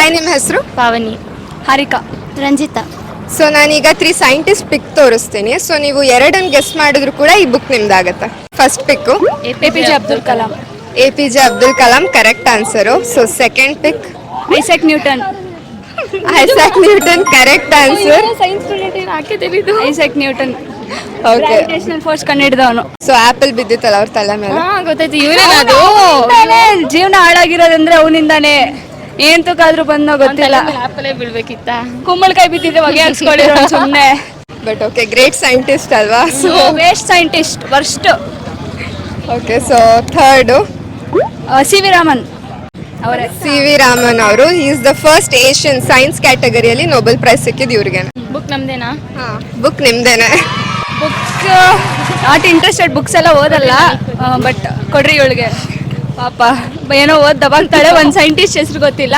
Hi, ನಿಮ್ಮ ಹೆಸರು? ಪಾವನಿ. Harika. Ranjita. So ನಾನೀಗ 3 ಸೈಂಟಿಸ್ಟ್ ಪಿಕ್ ತೋರಿಸ್ತೀನಿ. ಸೊ ನೀವು ಎರಡನ್ನು ಗೆಸ್ ಮಾಡಿದ್ರು ಕೂಡ ಈ ಬುಕ್ ನಿಮ್ದಾಗತ್ತೆ. First pick APJ Abdul Kalam. APJ Abdul Kalam, correct answer. So second pick Isaac Newton. Isaac Newton, correct answer. Science student ಹಾಕಿದ್ದೀವಿ ಇದು. Isaac Newton okay. Gravitational force ಕಂಡುಹಿಡಿದವನು. ಸೊ ಆಪಲ್ ಬಿದ್ದಿತ್ತಲ್ಲ ಅವ್ರ ತಲೆ ಮೇಲೆ. ಗೊತ್ತಾಯ್ತು, ಇವನೇನದು. ಜೀವನ ಹಾಳಾಗಿರೋದಂದ್ರೆ ಅವನಿಂದಾನೆ. ಏನ್ ತೂಕಾದ್ರೂ ಬಂದೋ ಗೊತ್ತಿಲ್ಲ. ಆಪಲೇ ಬೀಳ್ಬೇಕಿತ್ತ. ಕುಂಬಳಕಾಯಿ ಬಿದ್ದಿದ್ರೆ ಹೊಗೆ ಹಾಕ್ಸ್ಕೊಂಡಿರೋ ಸುಮ್ಮನೆ. ಬಟ್ ಓಕೆ, ಗ್ರೇಟ್ ಸೈಂಟಿಸ್ಟ್ ಅಲ್ವಾ? So waste scientist worst. Okay, so third C V Raman ಅವರೇ. CV ರಾಮನ್ ಅವರು. Is the first Asian science ಕ್ಯಾಟಗರಿಯಲ್ಲಿ ನೊಬೆಲ್ ಪ್ರೈಸ್ ಸಿಕ್ಕಿದ್ದು ಇವ್ರಿಗೆ. ಬುಕ್ ನಮ್ದೇನಾ? ಬುಕ್ ನಿಮ್ದೇನೆ. ಬುಕ್ ನಾಟ್ ಇಂಟ್ರೆಸ್ಟೆಡ್, ಬುಕ್ಸ್ ಎಲ್ಲ ಓದಲ್ಲ. ಬಟ್ ಕೊಡ್ರಿ ಇವಳಿಗೆ ಪಾಪ ಏನೋ ಓದ್ ದಬಾಗ್ತಾಳೆ. ಒಂದು ಸೈಂಟಿಸ್ಟ್ ಹೆಸರು ಗೊತ್ತಿಲ್ಲ,